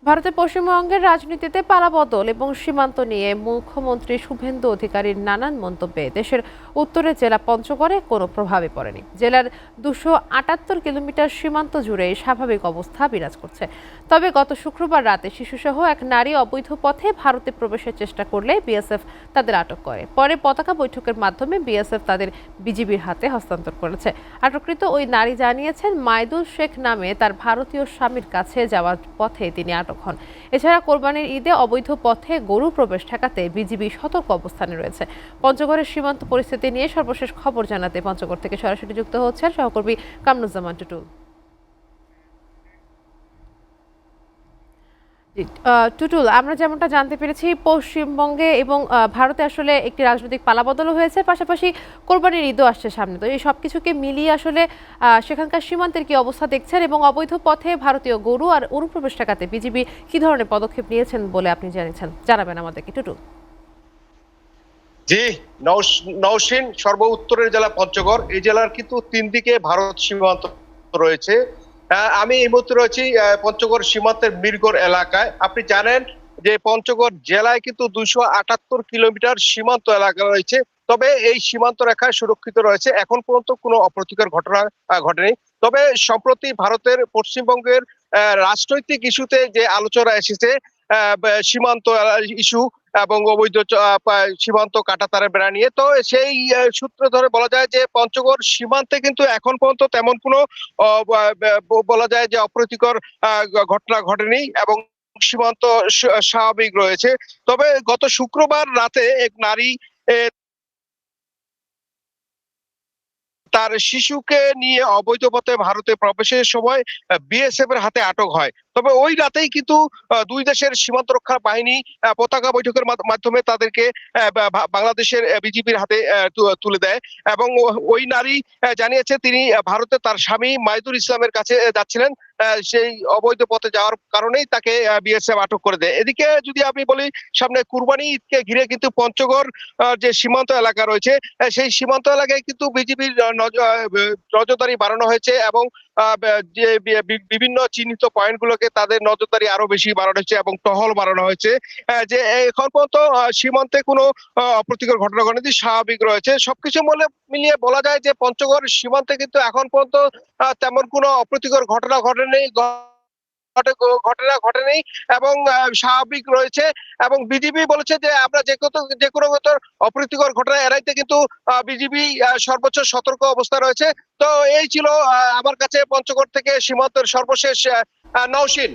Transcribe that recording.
ভারতের পশ্চিমবঙ্গের রাজনীতিতে পালাবদল এবং সীমান্ত নিয়ে মুখ্যমন্ত্রী শুভেন্দু অধিকারীর নানান মন্তব্যে দেশের উত্তরের জেলা পঞ্চগড়ে কোনো প্রভাবে পড়েনি। জেলার 278 কিলোমিটার সীমান্ত জুড়ে স্বাভাবিক অবস্থা বিরাজ করছে। তবে গত শুক্রবার রাতে শিশুসহ এক নারী অবৈধ পথে ভারতে প্রবেশের চেষ্টা করলে বিএসএফ তাদের আটক করে। পরে পতাকা বৈঠকের মাধ্যমে বিএসএফ তাদের বিজিবির হাতে হস্তান্তর করেছে। আটককৃত ওই নারী জানিয়েছেন, মাইদুল শেখ নামে তার ভারতীয় স্বামীর কাছে যাওয়ার পথে তিনি আটক হন। এছাড়া কোরবানির ঈদে অবৈধ পথে গরু প্রবেশ ঠেকাতে বিজিবি সতর্ক অবস্থানে রয়েছে। পঞ্চগড়ের সীমান্ত পরিস্থিতি নিয়ে সর্বশেষ খবর জানাতে পঞ্চগড় থেকে সরাসরি যুক্ত হচ্ছেন সহকর্মী কামরুজ্জামান টুটুল। টুটুল, আমরা যেমনটা জানতে পেরেছি পশ্চিমবঙ্গে এবং ভারতে আসলে একটি রাজনৈতিক পালাবদলও হয়েছে, পাশাপাশি কোরবানির ঈদও আসছে সামনে। তো এই সবকিছুকে মিলিয়ে আসলে সেখানকার সীমান্তের কি অবস্থা দেখছেন এবং অবৈধ পথে ভারতীয় গরু আর অনুপ্রবেশ ঠেকাতে বিজিবি কি ধরনের পদক্ষেপ নিয়েছেন বলে আপনি জানাবেন আমাদেরকে টুটুল। জি, নওশীন সর্ব উত্তরের জেলা পঞ্চগড়। এই জেলার কিন্তু তিন দিকে ভারত সীমান্ত রয়েছে। আমি এই মুহূর্তে রয়েছি পঞ্চগড় সীমান্তের মিরগড় এলাকায়। আপনি জানেন যে পঞ্চগড় জেলায় কিন্তু 278 কিলোমিটার সীমান্ত এলাকা রয়েছে। তবে এই সীমান্ত রেখায় সুরক্ষিত রয়েছে, এখন পর্যন্ত কোনো অপ্রীতিকর ঘটনা ঘটেনি। তবে সম্প্রতি ভারতের পশ্চিমবঙ্গের রাজনৈতিক ইস্যুতে যে আলোচনা এসেছে, সীমান্ত ইস্যু এবং অবৈধ সীমান্ত কাঁটাতারের বেড়া নিয়ে, তো সেই সূত্র ধরে বলা যায় যে পঞ্চগড় সীমান্তে কিন্তু এখন পর্যন্ত তেমন কোনো বলা যায় যে অপ্রীতিকর ঘটনা ঘটেনি এবং সীমান্ত স্বাভাবিক রয়েছে। তবে গত শুক্রবার রাতে এক নারী তার শিশুকে নিয়ে অবৈধ পথে ভারতে প্রবেশের সময় বিএসএফ এর হাতে আটক হয়। তবে ওই রাতেই কিন্তু দুই দেশের সীমান্ত রক্ষা বাহিনী পতাকা বৈঠকের মাধ্যমে তাদেরকে বাংলাদেশের বিজিবির হাতে তুলে দেয় এবং ওই নারী জানিয়েছে তিনি ভারতে তার স্বামী মাইদুল ইসলামের কাছে যাচ্ছিলেন। সেই অবৈধ পথে যাওয়ার কারণেই তাকে বিএসএফ আটক করে দেয়। এদিকে যদি আমি বলি, সামনে কুরবানি ঈদকে ঘিরে কিন্তু পঞ্চগড় যে সীমান্ত এলাকা রয়েছে, সেই সীমান্ত এলাকায় কিন্তু বিজিবির নজরদারি বাড়ানো হয়েছে এবং যে বিভিন্ন চিহ্নিত পয়েন্ট গুলোকে তাদের নজরদারি আরো বেশি বাড়ানো হয়েছে এবং টহল বাড়ানো হয়েছে। যে এখন পর্যন্ত সীমান্তে কোনো অপ্রীতিকর ঘটনা ঘটেনি, স্বাভাবিক রয়েছে। সবকিছু মিলিয়ে বলা যায় যে পঞ্চগড় সীমান্তে কিন্তু এখন পর্যন্ত তেমন কোনো অপ্রীতিকর ঘটনা ঘটেনি এবং স্বাভাবিক রয়েছে। এবং বিজিবি বলেছে যে আমরা যে কোনো অপ্রীতিকর ঘটনা এড়াইতে কিন্তু বিজিবি সর্বোচ্চ সতর্ক অবস্থা রয়েছে। তো এই ছিল আমার কাছে পঞ্চগড় থেকে সীমান্তের সর্বশেষ। নওশীন।